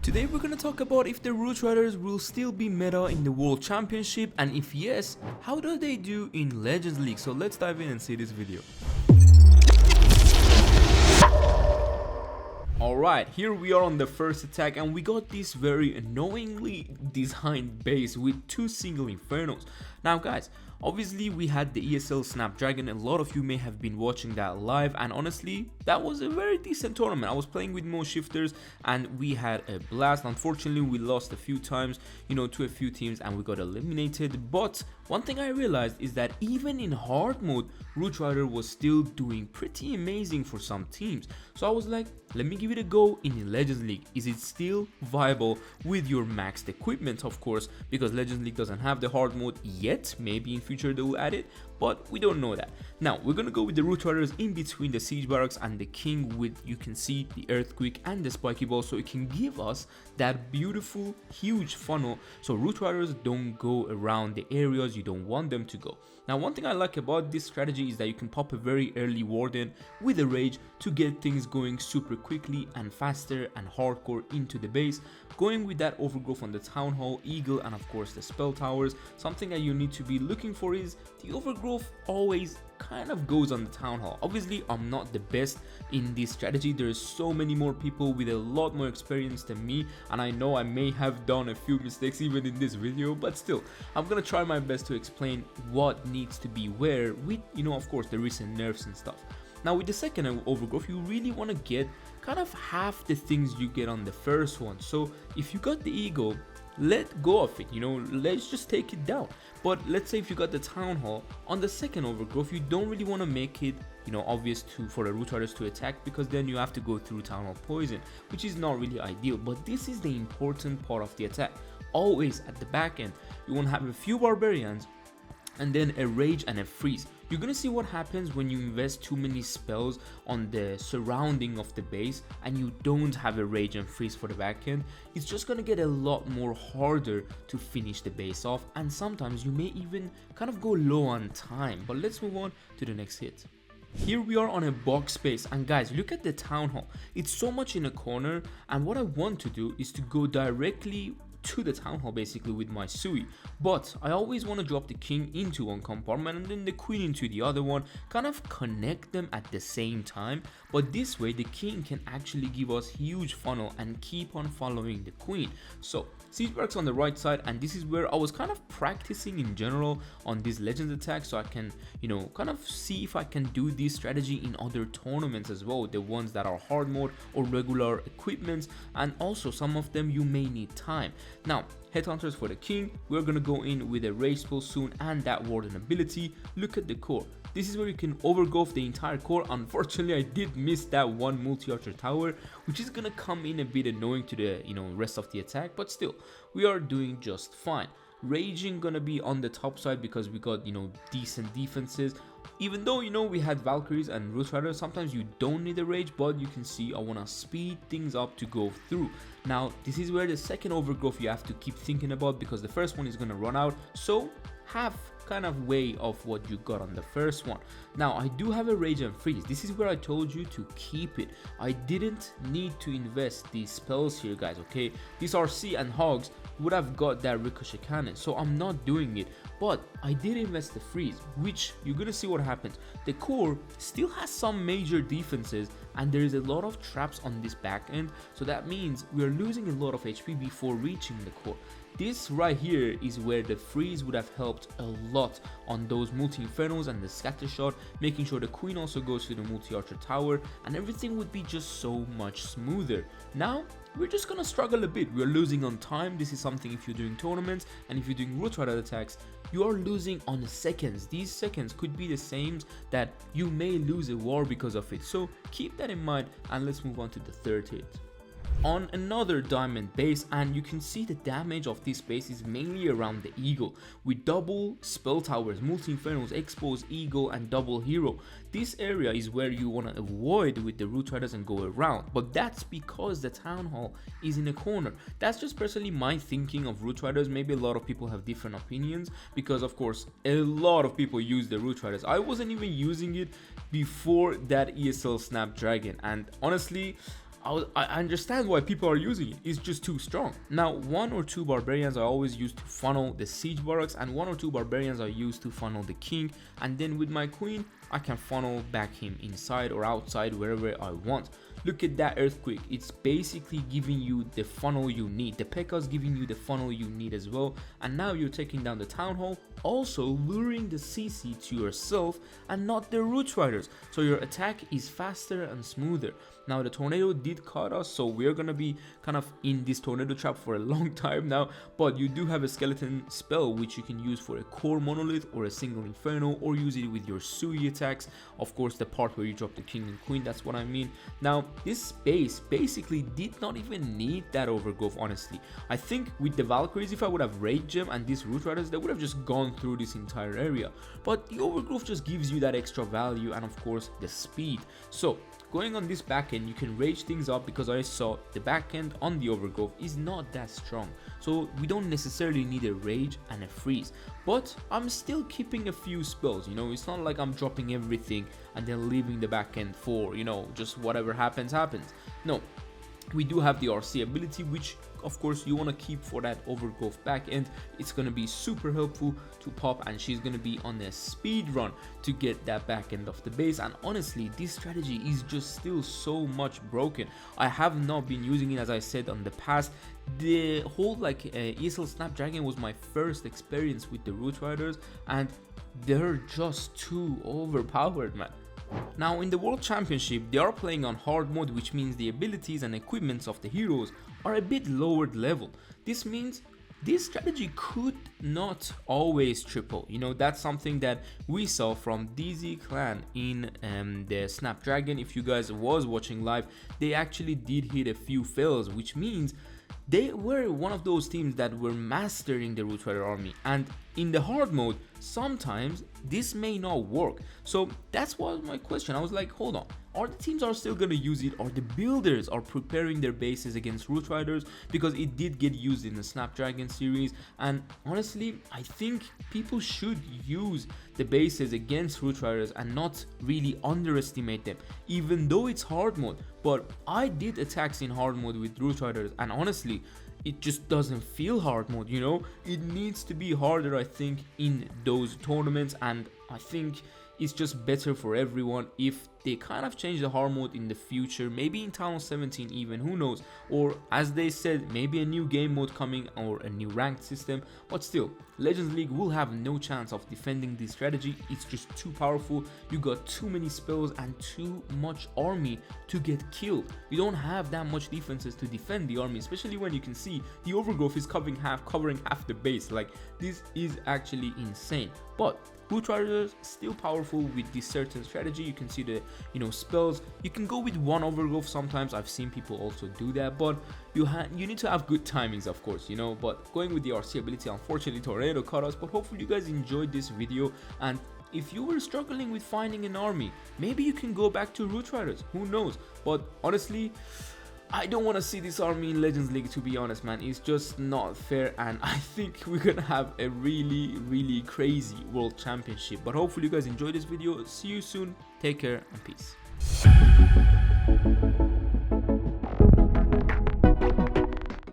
Today we're gonna talk about if the Root Riders will still be meta in the World Championship, and if yes, how do they do in Legends League? So let's dive in and see this video. Alright, here we are on the first attack, and we got this very annoyingly designed base with two single Infernos. Now guys, obviously we had the ESL Snapdragon. A lot of you may have been watching that live, and honestly that was a very decent tournament. I was playing with most shifters and we had a blast. Unfortunately we lost a few times, to a few teams, and we got eliminated. But one thing I realized is that even in hard mode, Root Rider was still doing pretty amazing for some teams. So I was like, let me give it a go in the Legends League. Is it still viable with your maxed equipment? Of course, because Legends League doesn't have the hard mode yet. Maybe in future they will add it, but we don't know that. Now we're gonna go with the Root Riders in between the Siege Barracks and the King, with, you can see, the Earthquake and the Spiky Ball, so it can give us that beautiful huge funnel so Root Riders don't go around the areas you don't want them to go. Now one thing I like about this strategy is that you can pop a very early Warden with a Rage to get things going super quickly and faster and hardcore into the base. Going with that overgrowth on the Town Hall, Eagle, and of course the Spell Towers. Something that you need to be looking for is the overgrowth always kind of goes on the Town Hall. Obviously I'm not the best in this strategy. There's so many more people with a lot more experience than me, and I know I may have done a few mistakes even in this video, but still I'm gonna try my best to explain what needs to be where with, of course, the recent nerfs and stuff. Now with the second overgrowth, you really want to get kind of half the things you get on the first one. So if you got the Eagle, let go of it, let's just take it down. But let's say if you got the Town Hall on the second overgrowth, you don't really want to make it obvious for the Root Riders to attack, because then you have to go through Town Hall Poison, which is not really ideal. But this is the important part of the attack. Always at the back end you want to have a few Barbarians and then a Rage and a Freeze. You're gonna see what happens when you invest too many spells on the surrounding of the base and you don't have a Rage and Freeze for the back end. It's just gonna get a lot more harder to finish the base off, and sometimes you may even kind of go low on time. But let's move on to the next hit. Here we are on a box space, and guys, look at the Town Hall. It's so much in a corner, and what I want to do is to go directly to the Town Hall basically with my Sui, but I always want to drop the King into one compartment and then the Queen into the other one, kind of connect them at the same time. But this way the King can actually give us huge funnel and keep on following the Queen. So Siege Barracks on the right side, and this is where I was kind of practicing in general on these Legends attacks, so I can kind of see if I can do this strategy in other tournaments as well, the ones that are hard mode or regular equipments, and also some of them you may need time. Now Headhunters for the King, we're gonna go in with a Rage Spell soon and that Warden ability. Look at the core. This is where you can overgrowth the entire core. Unfortunately I did miss that one multi-archer tower, which is gonna come in a bit annoying to the rest of the attack, but still we are doing just fine. Raging gonna be on the top side because we got decent defenses. Even though we had Valkyries and Root Riders, sometimes you don't need a Rage, but you can see I want to speed things up to go through. Now this is where the second overgrowth you have to keep thinking about, because the first one is going to run out, so have kind of way of what you got on the first one. Now I do have a Rage and Freeze. This is where I told you to keep it. I didn't need to invest these spells here, guys, okay? These RC and Hogs would have got that Ricochet Cannon, so I'm not doing it. But I did invest the Freeze, which you're gonna see what happens. The core still has some major defenses, and there is a lot of traps on this back end, so that means we are losing a lot of HP before reaching the core. This right here is where the Freeze would have helped a lot on those multi-infernos and the scatter shot, making sure the Queen also goes to the multi-archer tower, and everything would be just so much smoother. Now we're just gonna struggle a bit. We're losing on time. This is something if you're doing tournaments and if you're doing Root Rider attacks, you are losing on seconds. These seconds could be the same that you may lose a war because of it, so keep that in mind. And let's move on to the third hit. On another diamond base, and you can see the damage of this base is mainly around the Eagle with double spell towers, multi-infernos, expose, Eagle, and double hero. This area is where you want to avoid with the Root Riders and go around, but that's because the Town Hall is in a corner. That's just personally my thinking of Root Riders. Maybe a lot of people have different opinions, because of course a lot of people use the Root Riders. I wasn't even using it before that ESL Snapdragon, and honestly I understand why people are using it. It's just too strong. Now 1 or 2 barbarians are always used to funnel the siege barracks, and 1 or 2 barbarians are used to funnel the king, and then with my queen I can funnel back him inside or outside, wherever I want. Look at that earthquake. It's basically giving you the funnel you need. The P.E.K.K.A is giving you the funnel you need as well. And now you're taking down the town hall, also luring the CC to yourself and not the root riders. So your attack is faster and smoother. Now the tornado did cut us, so we're gonna be kind of in this tornado trap for a long time now. But you do have a skeleton spell which you can use for a core monolith or a single inferno, or use it with your Sui attacks. Of course, the part where you drop the king and queen, that's what I mean. Now this base basically did not even need that overgrowth, honestly. I think with the Valkyries, if I would have rage gem and these root riders, they would have just gone through this entire area. But the overgrowth just gives you that extra value, and of course the speed. So going on this backend, you can rage things up, because I saw the backend on the overgrowth is not that strong, so we don't necessarily need a rage and a freeze. But I'm still keeping a few spells, you know. It's not like I'm dropping everything and then leaving the backend for, you know, just whatever happens. No, we do have the RC ability, which of course you want to keep for that overgrowth back end. It's going to be super helpful to pop, and she's going to be on a speed run to get that back end of the base. And honestly, this strategy is just still so much broken. I have not been using it, as I said on the past. The whole ESL Snapdragon was my first experience with the root riders, and they're just too overpowered, man. Now in the World Championship, they are playing on hard mode, which means the abilities and equipments of the heroes are a bit lowered level. This means this strategy could not always triple. You know, that's something that we saw from DZ Clan in the Snapdragon. If you guys was watching live, they actually did hit a few fails, which means they were one of those teams that were mastering the Root Rider army. And in the hard mode, sometimes this may not work. So that's was my question. I was like, hold on, are the teams are still gonna use it, or the builders are preparing their bases against Root Riders? Because it did get used in the Snapdragon series, and honestly I think people should use the bases against Root Riders and not really underestimate them, even though it's hard mode. But I did attacks in hard mode with Root Riders, and honestly it just doesn't feel hard mode, you know. It needs to be harder, I think, in those tournaments, and I think it's just better for everyone if they kind of change the hard mode in the future, maybe in Town 17 even, who knows, or as they said, maybe a new game mode coming or a new ranked system. But still, Legends League will have no chance of defending this strategy. It's just too powerful. You got too many spells and too much army to get killed. You don't have that much defenses to defend the army, especially when you can see the overgrowth is covering half the base. Like, this is actually insane. But Root Riders still powerful with this certain strategy. You can see the, you know, spells. You can go with one overgrowth sometimes. I've seen people also do that, but you need to have good timings, of course, you know. But going with the RC ability, unfortunately tornado caught us. But hopefully you guys enjoyed this video, and if you were struggling with finding an army, maybe you can go back to Root Riders, who knows. But honestly, I don't want to see this army in Legends League, to be honest, man. It's just not fair, and I think we're gonna have a really crazy World Championship. But hopefully you guys enjoyed this video. See you soon, take care, and peace.